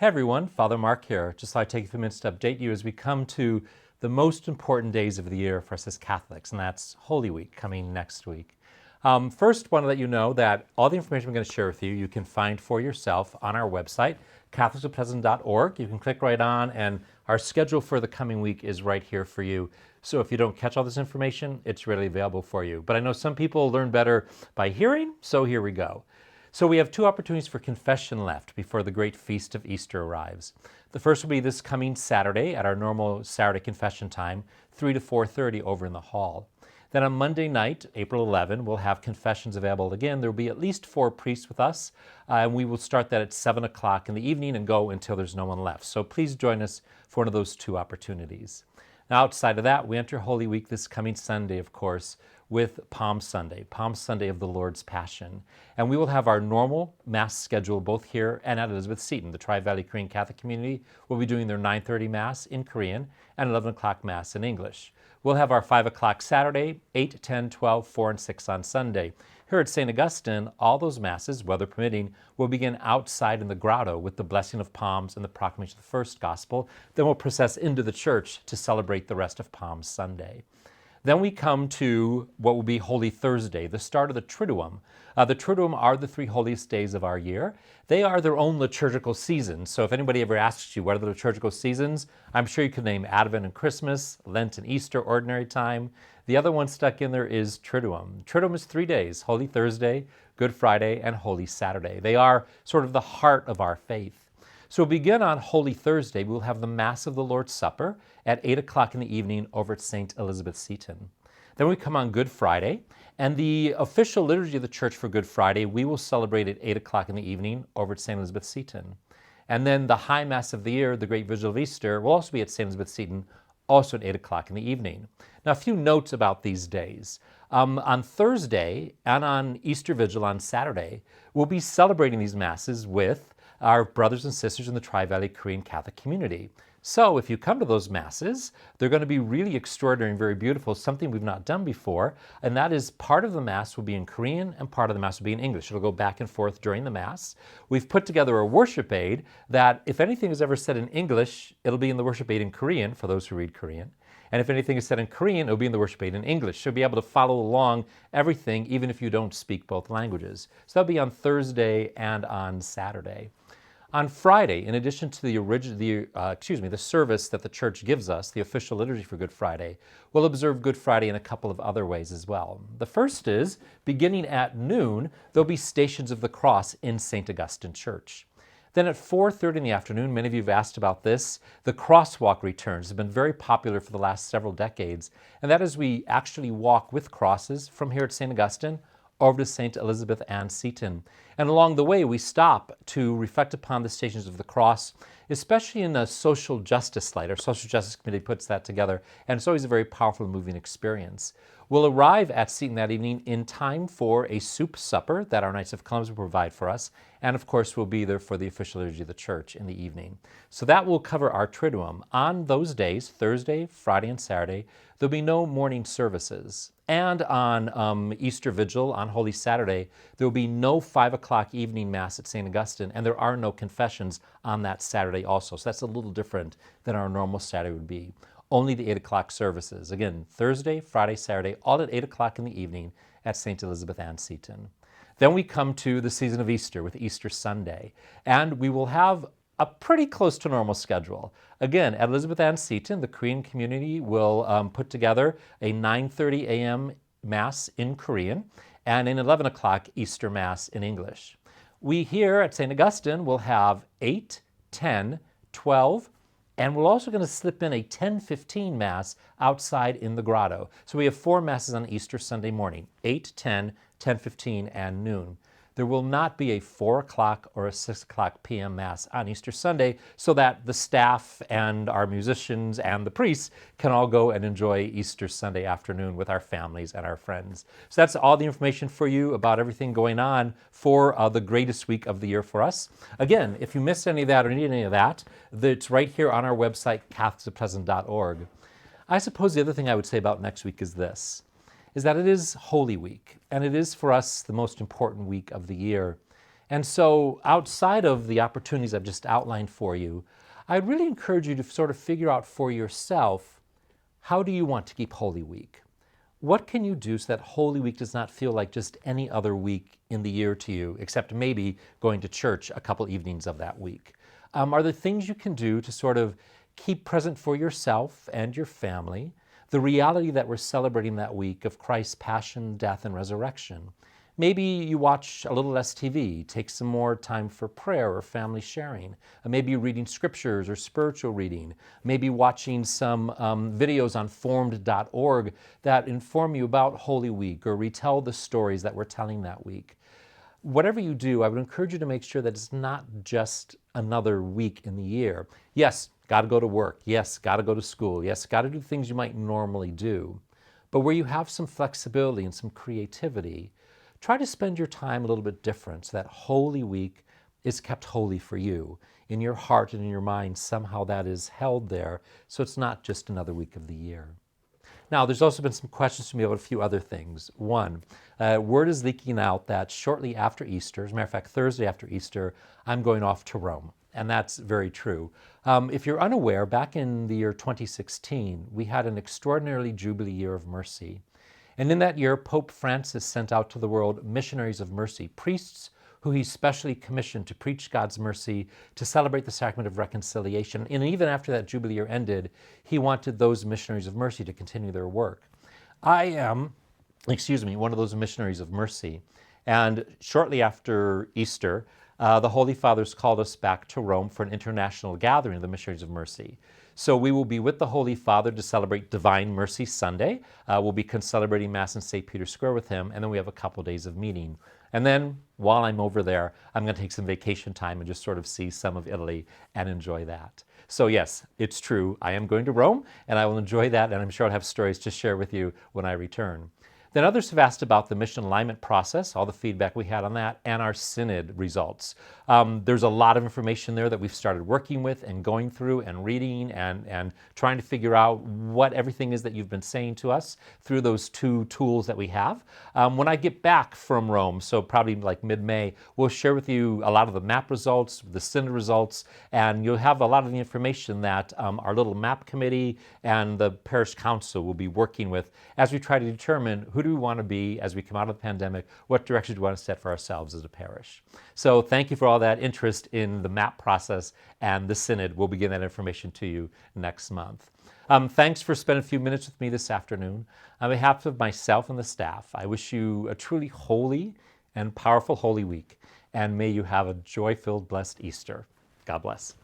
Hey everyone, Father Mark here. Just thought I'd take a few minutes to update you as we come to the most important days of the year for us as Catholics, and that's Holy Week coming next week. First, want to let you know that all the information I'm going to share with you, you can find for yourself on our website, catholicswithpresent.org. You can click right on, and our schedule for the coming week is right here for you. So if you don't catch all this information, it's readily available for you. But I know some people learn better by hearing, so here we go. So we have two opportunities for confession left before the great feast of Easter arrives. The first will be this coming Saturday at our normal Saturday confession time, 3 to 4:30 over in the hall. Then on Monday night, April 11, we'll have confessions available again. There will be at least 4 priests with us, and we will start that at 7 o'clock in the evening and go until there's no one left. So please join us for one of those two opportunities. Now, outside of that, we enter Holy Week this coming Sunday, of course, with Palm Sunday of the Lord's Passion. And we will have our normal Mass schedule both here and at Elizabeth Seton. The Tri-Valley Korean Catholic community will be doing their 9:30 Mass in Korean and 11 o'clock Mass in English. We'll have our 5 o'clock Saturday, 8, 10, 12, 4, and 6 on Sunday. Here at St. Augustine, all those Masses, weather permitting, will begin outside in the grotto with the blessing of palms and the proclamation of the first Gospel. Then we'll process into the church to celebrate the rest of Palm Sunday. Then we come to what will be Holy Thursday, the start of the Triduum. The Triduum are the 3 holiest days of our year. They are their own liturgical seasons. So if anybody ever asks you what are the liturgical seasons, I'm sure you could name Advent and Christmas, Lent and Easter, Ordinary Time. The other one stuck in there is Triduum. Triduum is 3 days, Holy Thursday, Good Friday, and Holy Saturday. They are sort of the heart of our faith. So we'll begin on Holy Thursday. We'll have the Mass of the Lord's Supper at 8 o'clock in the evening over at St. Elizabeth Seton. Then we come on Good Friday, and the official liturgy of the Church for Good Friday, we will celebrate at 8 o'clock in the evening over at St. Elizabeth Seton. And then the High Mass of the year, the Great Vigil of Easter, will also be at St. Elizabeth Seton, also at 8 o'clock in the evening. Now, a few notes about these days. On Thursday and on Easter Vigil on Saturday, we'll be celebrating these Masses with our brothers and sisters in the Tri-Valley Korean Catholic community. So if you come to those Masses, they're going to be really extraordinary and very beautiful, something we've not done before, and that is part of the Mass will be in Korean and part of the Mass will be in English. It'll go back and forth during the Mass. We've put together a worship aid that if anything is ever said in English, it'll be in the worship aid in Korean for those who read Korean. And if anything is said in Korean, it'll be in the worship aid in English. So you'll be able to follow along everything, even if you don't speak both languages. So that'll be on Thursday and on Saturday. On Friday, in addition to the service that the Church gives us, the official liturgy for Good Friday, we'll observe Good Friday in a couple of other ways as well. The first is, beginning at noon, there'll be Stations of the Cross in St. Augustine Church. Then at 4:30 in the afternoon, many of you have asked about this, the Crosswalk Returns. It's been very popular for the last several decades, and that is we actually walk with crosses from here at St. Augustine over to St. Elizabeth and Seton. And along the way, we stop to reflect upon the Stations of the Cross, especially in a social justice light. Our Social Justice Committee puts that together, and it's always a very powerful and moving experience. We'll arrive at Seton that evening in time for a soup supper that our Knights of Columbus will provide for us, and of course we'll be there for the official liturgy of the Church in the evening. So that will cover our Triduum. On those days, Thursday, Friday, and Saturday, there'll be no morning services. And on Easter Vigil, on Holy Saturday, there will be no 5 o'clock evening Mass at St. Augustine, and there are no confessions on that Saturday also. So that's a little different than our normal Saturday would be. Only the 8 o'clock services. Again, Thursday, Friday, Saturday, all at 8 o'clock in the evening at St. Elizabeth and Seton. Then we come to the season of Easter with Easter Sunday, and we will have a pretty close to normal schedule. Again, at Elizabeth and Seton, the Korean community will put together a 9:30 a.m. Mass in Korean and an 11 o'clock Easter Mass in English. We here at St. Augustine will have 8, 10, 12, and we're also going to slip in a 10:15 Mass outside in the grotto. So we have 4 Masses on Easter Sunday morning, 8, 10, 10:15, and noon. There will not be a 4 o'clock or a 6 o'clock p.m. Mass on Easter Sunday so that the staff and our musicians and the priests can all go and enjoy Easter Sunday afternoon with our families and our friends. So that's all the information for you about everything going on for the greatest week of the year for us. Again, if you missed any of that or need any of that, it's right here on our website, catholicswithpresent.org. I suppose the other thing I would say about next week is this, is that it is Holy Week, and it is for us the most important week of the year. And so outside of the opportunities I've just outlined for you, I'd really encourage you to sort of figure out for yourself, how do you want to keep Holy Week? What can you do so that Holy Week does not feel like just any other week in the year to you, except maybe going to church a couple evenings of that week? Are there things you can do to sort of keep present for yourself and your family the reality that we're celebrating that week of Christ's passion, death, and resurrection? Maybe you watch a little less TV, take some more time for prayer or family sharing. Maybe you're reading scriptures or spiritual reading. Maybe watching some videos on formed.org that inform you about Holy Week or retell the stories that we're telling that week. Whatever you do, I would encourage you to make sure that it's not just another week in the year. Yes, got to go to work. Yes, got to go to school. Yes, got to do things you might normally do. But where you have some flexibility and some creativity, try to spend your time a little bit different so that Holy Week is kept holy for you. In your heart and in your mind, somehow that is held there, so it's not just another week of the year. Now, there's also been some questions from me about a few other things. One, word is leaking out that shortly after Easter, as a matter of fact, Thursday after Easter, I'm going off to Rome. And that's very true. If you're unaware, back in the year 2016, we had an extraordinarily Jubilee year of mercy. And in that year, Pope Francis sent out to the world missionaries of mercy, priests who he specially commissioned to preach God's mercy, to celebrate the sacrament of reconciliation. And even after that Jubilee year ended, he wanted those missionaries of mercy to continue their work. I am, one of those missionaries of mercy. And shortly after Easter, the Holy Fathers called us back to Rome for an international gathering of the Missionaries of Mercy. So we will be with the Holy Father to celebrate Divine Mercy Sunday. We'll be celebrating Mass in St. Peter's Square with him, and then we have a couple days of meeting. And then while I'm over there, I'm going to take some vacation time and just sort of see some of Italy and enjoy that. So yes, it's true. I am going to Rome, and I will enjoy that, and I'm sure I'll have stories to share with you when I return. Then others have asked about the mission alignment process, all the feedback we had on that, and our synod results. There's a lot of information there that we've started working with and going through and reading and trying to figure out what everything is that you've been saying to us through those two tools that we have. When I get back from Rome, so probably like mid-May, we'll share with you a lot of the map results, the synod results, and you'll have a lot of the information that our little map committee and the parish council will be working with as we try to determine who do we want to be as we come out of the pandemic, what direction do we want to set for ourselves as a parish. So thank you for all that interest in the map process and the synod. We'll begin that information to you next month. Thanks for spending a few minutes with me this afternoon. On behalf of myself and the staff, I wish you a truly holy and powerful Holy Week, and may you have a joy-filled, blessed Easter. God bless.